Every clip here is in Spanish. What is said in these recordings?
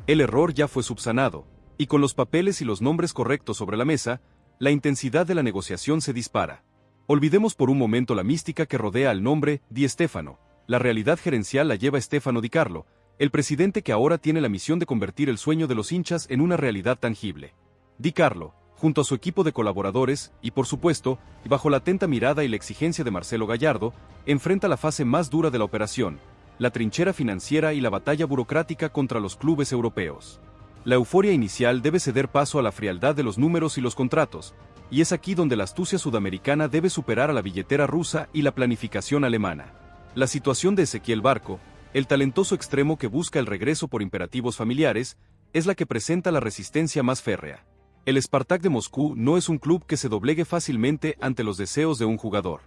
El error ya fue subsanado, y con los papeles y los nombres correctos sobre la mesa, la intensidad de la negociación se dispara. Olvidemos por un momento la mística que rodea al nombre Di Stéfano. La realidad gerencial la lleva Stefano Di Carlo, el presidente que ahora tiene la misión de convertir el sueño de los hinchas en una realidad tangible. Di Carlo, junto a su equipo de colaboradores, y por supuesto, bajo la atenta mirada y la exigencia de Marcelo Gallardo, enfrenta la fase más dura de la operación, la trinchera financiera y la batalla burocrática contra los clubes europeos. La euforia inicial debe ceder paso a la frialdad de los números y los contratos, y es aquí donde la astucia sudamericana debe superar a la billetera rusa y la planificación alemana. La situación de Ezequiel Barco, el talentoso extremo que busca el regreso por imperativos familiares, es la que presenta la resistencia más férrea. El Spartak de Moscú no es un club que se doblegue fácilmente ante los deseos de un jugador.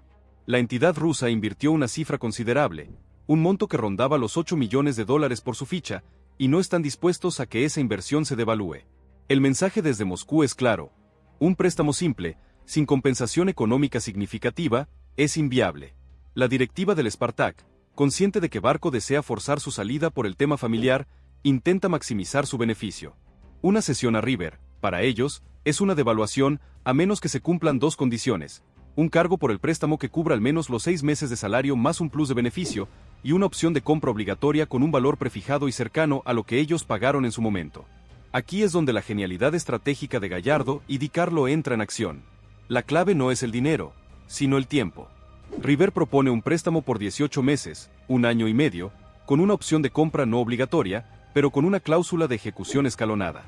La entidad rusa invirtió una cifra considerable, un monto que rondaba los $8 millones por su ficha, y no están dispuestos a que esa inversión se devalúe. El mensaje desde Moscú es claro: un préstamo simple, sin compensación económica significativa, es inviable. La directiva del Spartak, consciente de que Barco desea forzar su salida por el tema familiar, intenta maximizar su beneficio. Una cesión a River, para ellos, es una devaluación, a menos que se cumplan dos condiciones: un cargo por el préstamo que cubra al menos los 6 meses de salario más un plus de beneficio, y una opción de compra obligatoria con un valor prefijado y cercano a lo que ellos pagaron en su momento. Aquí es donde la genialidad estratégica de Gallardo y Di Carlo entra en acción. La clave no es el dinero, sino el tiempo. River propone un préstamo por 18 meses, 1 año y medio, con una opción de compra no obligatoria, pero con una cláusula de ejecución escalonada.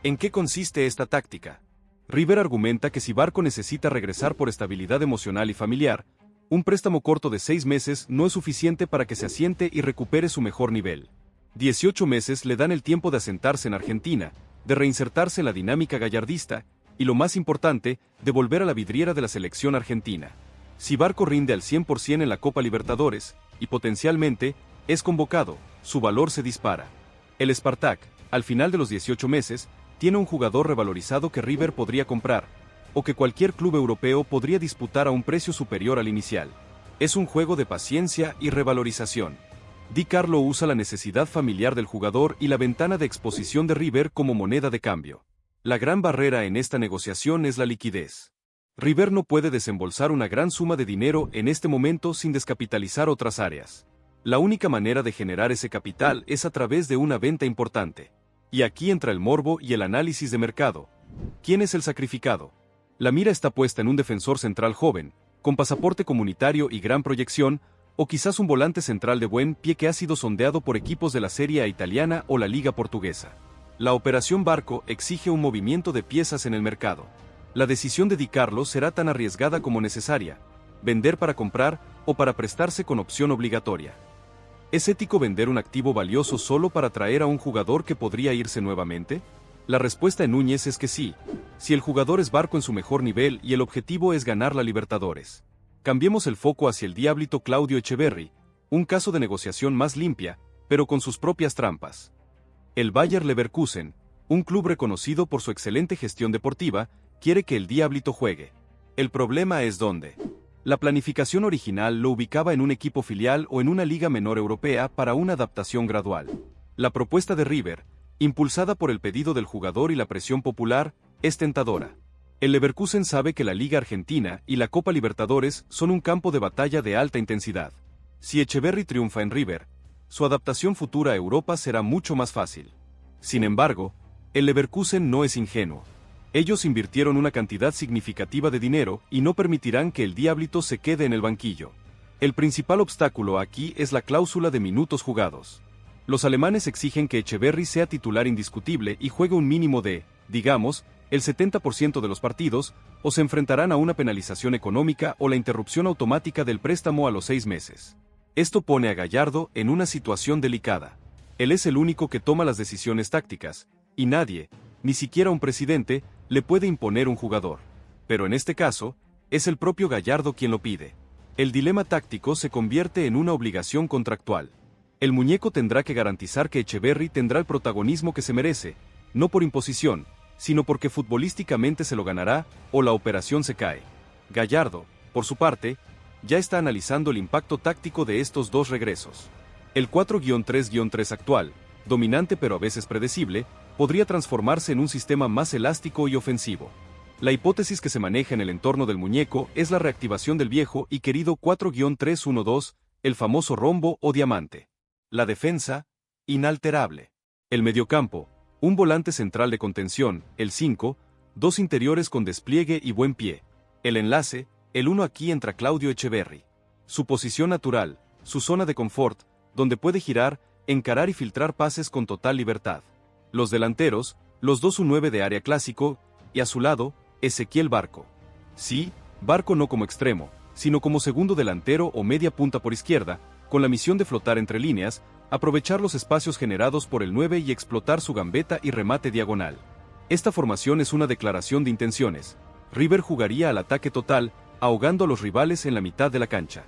¿En qué consiste esta táctica? River argumenta que si Barco necesita regresar por estabilidad emocional y familiar, un préstamo corto de 6 meses no es suficiente para que se asiente y recupere su mejor nivel. 18 meses le dan el tiempo de asentarse en Argentina, de reinsertarse en la dinámica gallardista, y lo más importante, de volver a la vidriera de la selección argentina. Si Barco rinde al 100% en la Copa Libertadores, y potencialmente, es convocado, su valor se dispara. El Spartak, al final de los 18 meses, tiene un jugador revalorizado que River podría comprar, o que cualquier club europeo podría disputar a un precio superior al inicial. Es un juego de paciencia y revalorización. Di Carlo usa la necesidad familiar del jugador y la ventana de exposición de River como moneda de cambio. La gran barrera en esta negociación es la liquidez. River no puede desembolsar una gran suma de dinero en este momento sin descapitalizar otras áreas. La única manera de generar ese capital es a través de una venta importante. Y aquí entra el morbo y el análisis de mercado. ¿Quién es el sacrificado? La mira está puesta en un defensor central joven, con pasaporte comunitario y gran proyección, o quizás un volante central de buen pie que ha sido sondeado por equipos de la Serie A italiana o la Liga portuguesa. La operación Barco exige un movimiento de piezas en el mercado. La decisión de Di Carlo será tan arriesgada como necesaria: vender para comprar o para prestarse con opción obligatoria. ¿Es ético vender un activo valioso solo para traer a un jugador que podría irse nuevamente? La respuesta en Núñez es que sí, si el jugador es Barco en su mejor nivel y el objetivo es ganar la Libertadores. Cambiemos el foco hacia el diablito Claudio Echeverri, un caso de negociación más limpia, pero con sus propias trampas. El Bayer Leverkusen, un club reconocido por su excelente gestión deportiva, quiere que el diablito juegue. El problema es dónde. La planificación original lo ubicaba en un equipo filial o en una liga menor europea para una adaptación gradual. La propuesta de River, impulsada por el pedido del jugador y la presión popular, es tentadora. El Leverkusen sabe que la Liga Argentina y la Copa Libertadores son un campo de batalla de alta intensidad. Si Echeverri triunfa en River, su adaptación futura a Europa será mucho más fácil. Sin embargo, el Leverkusen no es ingenuo. Ellos invirtieron una cantidad significativa de dinero y no permitirán que el diablito se quede en el banquillo. El principal obstáculo aquí es la cláusula de minutos jugados. Los alemanes exigen que Echeverri sea titular indiscutible y juegue un mínimo de, digamos, el 70% de los partidos, o se enfrentarán a una penalización económica o la interrupción automática del préstamo a los 6 meses. Esto pone a Gallardo en una situación delicada. Él es el único que toma las decisiones tácticas, y nadie, ni siquiera un presidente, le puede imponer un jugador. Pero en este caso, es el propio Gallardo quien lo pide. El dilema táctico se convierte en una obligación contractual. El muñeco tendrá que garantizar que Echeverri tendrá el protagonismo que se merece, no por imposición, sino porque futbolísticamente se lo ganará, o la operación se cae. Gallardo, por su parte, ya está analizando el impacto táctico de estos dos regresos. El 4-3-3 actual, dominante pero a veces predecible, podría transformarse en un sistema más elástico y ofensivo. La hipótesis que se maneja en el entorno del muñeco es la reactivación del viejo y querido 4-3-1-2, el famoso rombo o diamante. La defensa, inalterable. El mediocampo, un volante central de contención, el 5, dos interiores con despliegue y buen pie. El enlace, el 1 aquí entra Claudio Echeverri. Su posición natural, su zona de confort, donde puede girar, encarar y filtrar pases con total libertad. Los delanteros, los dos un 9 de área clásico, y a su lado, Ezequiel Barco. Sí, Barco no como extremo, sino como segundo delantero o media punta por izquierda, con la misión de flotar entre líneas, aprovechar los espacios generados por el 9 y explotar su gambeta y remate diagonal. Esta formación es una declaración de intenciones. River jugaría al ataque total, ahogando a los rivales en la mitad de la cancha.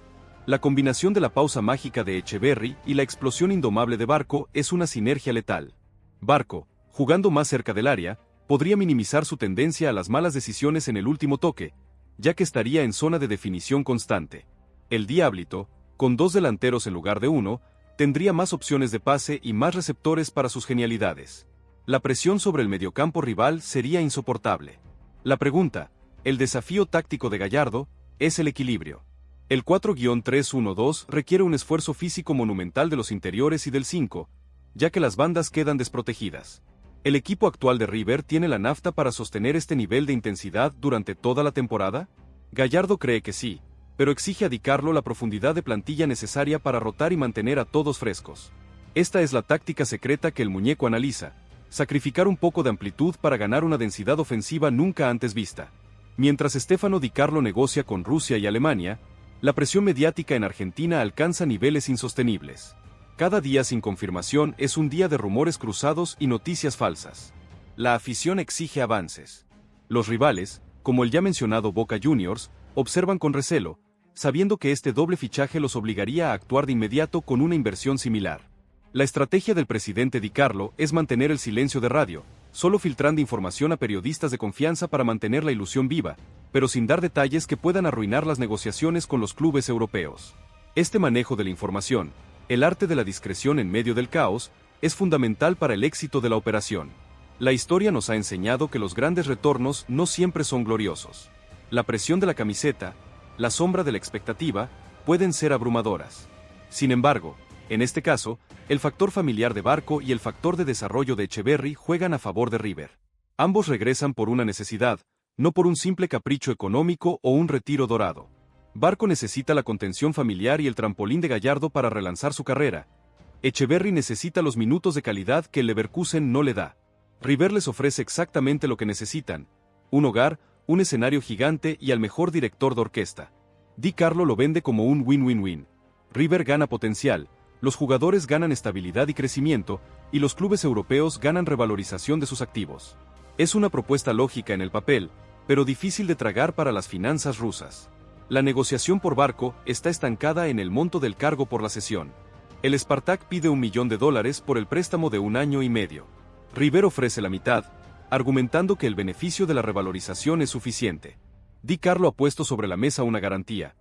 La combinación de la pausa mágica de Echeverri y la explosión indomable de Barco es una sinergia letal. Barco, jugando más cerca del área, podría minimizar su tendencia a las malas decisiones en el último toque, ya que estaría en zona de definición constante. El Diablito, con dos delanteros en lugar de uno, tendría más opciones de pase y más receptores para sus genialidades. La presión sobre el mediocampo rival sería insoportable. La pregunta, el desafío táctico de Gallardo, es el equilibrio. El 4-3-1-2 requiere un esfuerzo físico monumental de los interiores y del 5, ya que las bandas quedan desprotegidas. ¿El equipo actual de River tiene la nafta para sostener este nivel de intensidad durante toda la temporada? Gallardo cree que sí, pero exige a Di Carlo la profundidad de plantilla necesaria para rotar y mantener a todos frescos. Esta es la táctica secreta que el muñeco analiza: sacrificar un poco de amplitud para ganar una densidad ofensiva nunca antes vista. Mientras Stefano Di Carlo negocia con Rusia y Alemania, la presión mediática en Argentina alcanza niveles insostenibles. Cada día sin confirmación es un día de rumores cruzados y noticias falsas. La afición exige avances. Los rivales, como el ya mencionado Boca Juniors, observan con recelo, sabiendo que este doble fichaje los obligaría a actuar de inmediato con una inversión similar. La estrategia del presidente Di Carlo es mantener el silencio de radio, solo filtrando información a periodistas de confianza para mantener la ilusión viva, pero sin dar detalles que puedan arruinar las negociaciones con los clubes europeos. Este manejo de la información, el arte de la discreción en medio del caos, es fundamental para el éxito de la operación. La historia nos ha enseñado que los grandes retornos no siempre son gloriosos. La presión de la camiseta, la sombra de la expectativa, pueden ser abrumadoras. Sin embargo, en este caso, el factor familiar de Barco y el factor de desarrollo de Echeverri juegan a favor de River. Ambos regresan por una necesidad, no por un simple capricho económico o un retiro dorado. Barco necesita la contención familiar y el trampolín de Gallardo para relanzar su carrera. Echeverri necesita los minutos de calidad que el Leverkusen no le da. River les ofrece exactamente lo que necesitan: un hogar, un escenario gigante y al mejor director de orquesta. Di Carlo lo vende como un win-win-win. River gana potencial, los jugadores ganan estabilidad y crecimiento, y los clubes europeos ganan revalorización de sus activos. Es una propuesta lógica en el papel, pero difícil de tragar para las finanzas rusas. La negociación por Barco está estancada en el monto del cargo por la cesión. El Spartak pide $1 millón por el préstamo de 1 año y medio. River ofrece la mitad, argumentando que el beneficio de la revalorización es suficiente. Di Carlo ha puesto sobre la mesa una garantía.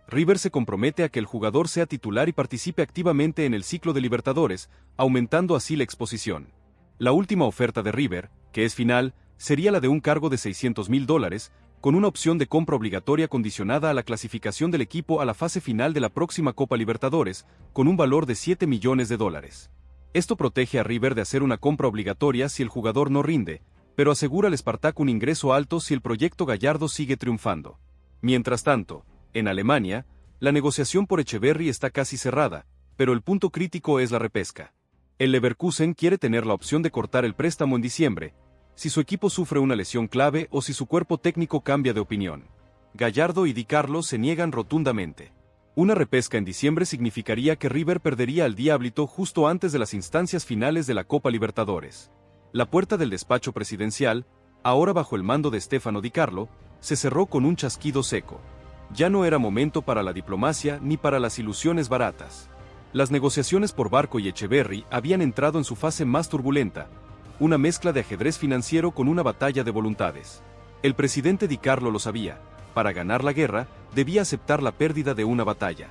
River se compromete a que el jugador sea titular y participe activamente en el ciclo de Libertadores, aumentando así la exposición. La última oferta de River, que es final, sería la de un cargo de $600.000, con una opción de compra obligatoria condicionada a la clasificación del equipo a la fase final de la próxima Copa Libertadores, con un valor de $7 millones. Esto protege a River de hacer una compra obligatoria si el jugador no rinde, pero asegura al Spartak un ingreso alto si el proyecto Gallardo sigue triunfando. Mientras tanto, en Alemania, la negociación por Echeverri está casi cerrada, pero el punto crítico es la repesca. El Leverkusen quiere tener la opción de cortar el préstamo en diciembre, si su equipo sufre una lesión clave o si su cuerpo técnico cambia de opinión. Gallardo y Di Carlo se niegan rotundamente. Una repesca en diciembre significaría que River perdería al Diablito justo antes de las instancias finales de la Copa Libertadores. La puerta del despacho presidencial, ahora bajo el mando de Stefano Di Carlo, se cerró con un chasquido seco. Ya no era momento para la diplomacia ni para las ilusiones baratas. Las negociaciones por Barco y Echeverri habían entrado en su fase más turbulenta, una mezcla de ajedrez financiero con una batalla de voluntades. El presidente Di Carlo lo sabía: para ganar la guerra, debía aceptar la pérdida de una batalla.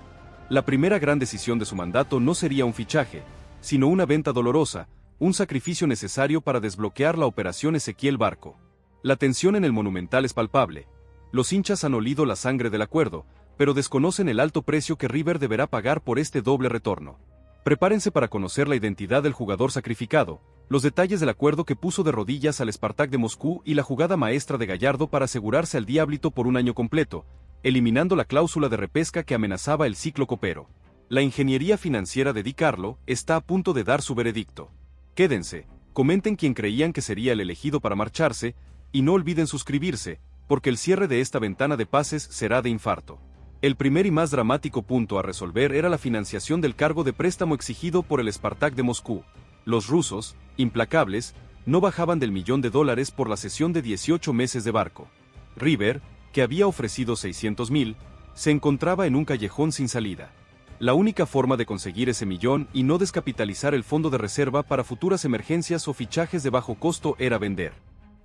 La primera gran decisión de su mandato no sería un fichaje, sino una venta dolorosa, un sacrificio necesario para desbloquear la operación Ezequiel Barco. La tensión en el Monumental es palpable. Los hinchas han olido la sangre del acuerdo, pero desconocen el alto precio que River deberá pagar por este doble retorno. Prepárense para conocer la identidad del jugador sacrificado, los detalles del acuerdo que puso de rodillas al Spartak de Moscú y la jugada maestra de Gallardo para asegurarse al Diablito por un año completo, eliminando la cláusula de repesca que amenazaba el ciclo copero. La ingeniería financiera de Di Carlo está a punto de dar su veredicto. Quédense, comenten quién creían que sería el elegido para marcharse, y no olviden suscribirse, porque el cierre de esta ventana de pases será de infarto. El primer y más dramático punto a resolver era la financiación del cargo de préstamo exigido por el Spartak de Moscú. Los rusos, implacables, no bajaban del $1.000.000 por la cesión de 18 meses de Barco. River, que había ofrecido 600.000, se encontraba en un callejón sin salida. La única forma de conseguir ese millón y no descapitalizar el fondo de reserva para futuras emergencias o fichajes de bajo costo era vender.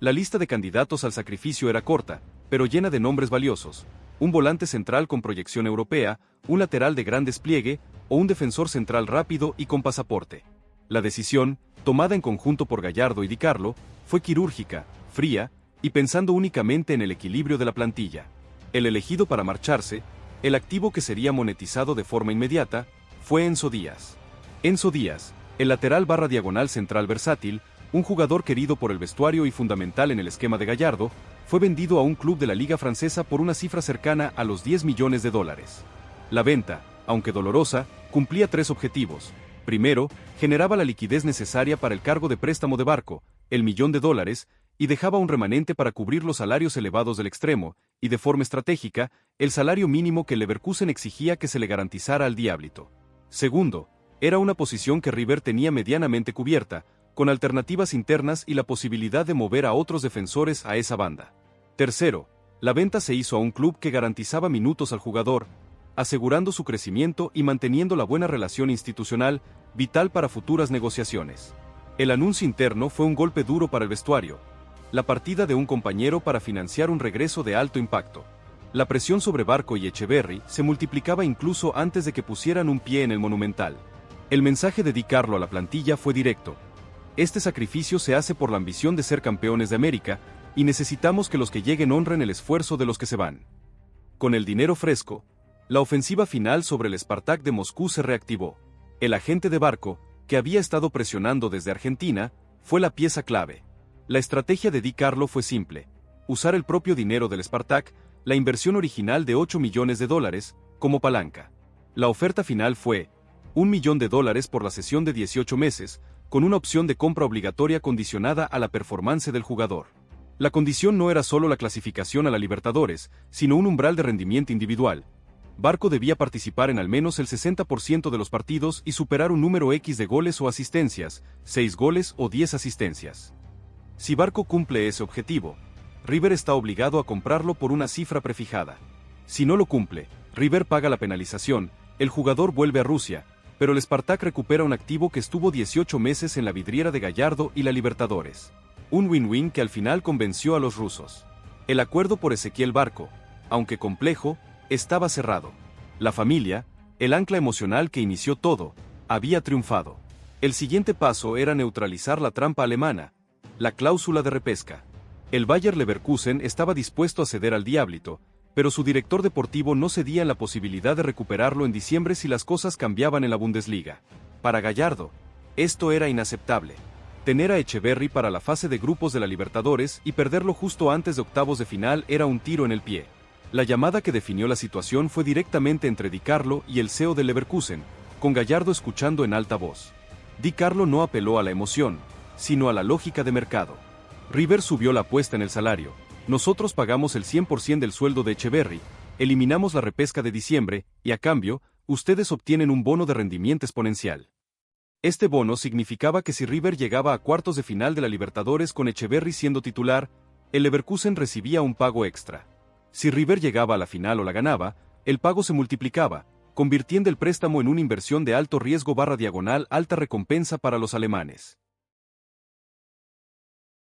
La lista de candidatos al sacrificio era corta, pero llena de nombres valiosos: un volante central con proyección europea, un lateral de gran despliegue, o un defensor central rápido y con pasaporte. La decisión, tomada en conjunto por Gallardo y Di Carlo, fue quirúrgica, fría, y pensando únicamente en el equilibrio de la plantilla. El elegido para marcharse, el activo que sería monetizado de forma inmediata, fue Enzo Díaz. Enzo Díaz, el lateral barra diagonal central versátil, un jugador querido por el vestuario y fundamental en el esquema de Gallardo, fue vendido a un club de la Liga Francesa por una cifra cercana a los $10 millones. La venta, aunque dolorosa, cumplía tres objetivos. Primero, generaba la liquidez necesaria para el cargo de préstamo de Barco, el $1.000.000, y dejaba un remanente para cubrir los salarios elevados del extremo, y de forma estratégica, el salario mínimo que Leverkusen exigía que se le garantizara al Diablito. Segundo, era una posición que River tenía medianamente cubierta, con alternativas internas y la posibilidad de mover a otros defensores a esa banda. Tercero, la venta se hizo a un club que garantizaba minutos al jugador, asegurando su crecimiento y manteniendo la buena relación institucional, vital para futuras negociaciones. El anuncio interno fue un golpe duro para el vestuario, la partida de un compañero para financiar un regreso de alto impacto. La presión sobre Barco y Echeverri se multiplicaba incluso antes de que pusieran un pie en el Monumental. El mensaje de Di Carlo a la plantilla fue directo: este sacrificio se hace por la ambición de ser campeones de América, y necesitamos que los que lleguen honren el esfuerzo de los que se van. Con el dinero fresco, la ofensiva final sobre el Spartak de Moscú se reactivó. El agente de Barco, que había estado presionando desde Argentina, fue la pieza clave. La estrategia de Di Carlo fue simple: usar el propio dinero del Spartak, la inversión original de $8 millones, como palanca. La oferta final fue $1 millón por la cesión de 18 meses, con una opción de compra obligatoria condicionada a la performance del jugador. La condición no era solo la clasificación a la Libertadores, sino un umbral de rendimiento individual. Barco debía participar en al menos el 60% de los partidos y superar un número X de goles o asistencias, 6 goles o 10 asistencias. Si Barco cumple ese objetivo, River está obligado a comprarlo por una cifra prefijada. Si no lo cumple, River paga la penalización, el jugador vuelve a Rusia, pero el Spartak recupera un activo que estuvo 18 meses en la vidriera de Gallardo y la Libertadores. Un win-win que al final convenció a los rusos. El acuerdo por Ezequiel Barco, aunque complejo, estaba cerrado. La familia, el ancla emocional que inició todo, había triunfado. El siguiente paso era neutralizar la trampa alemana, la cláusula de repesca. El Bayer Leverkusen estaba dispuesto a ceder al Diablito, pero su director deportivo no cedía en la posibilidad de recuperarlo en diciembre si las cosas cambiaban en la Bundesliga. Para Gallardo, esto era inaceptable. Tener a Echeverri para la fase de grupos de la Libertadores y perderlo justo antes de octavos de final era un tiro en el pie. La llamada que definió la situación fue directamente entre Di Carlo y el CEO de Leverkusen, con Gallardo escuchando en alta voz. Di Carlo no apeló a la emoción, sino a la lógica de mercado. River subió la apuesta en el salario. Nosotros pagamos el 100% del sueldo de Echeverri, eliminamos la repesca de diciembre, y a cambio, ustedes obtienen un bono de rendimiento exponencial. Este bono significaba que si River llegaba a cuartos de final de la Libertadores con Echeverri siendo titular, el Leverkusen recibía un pago extra. Si River llegaba a la final o la ganaba, el pago se multiplicaba, convirtiendo el préstamo en una inversión de alto riesgo barra diagonal alta recompensa para los alemanes.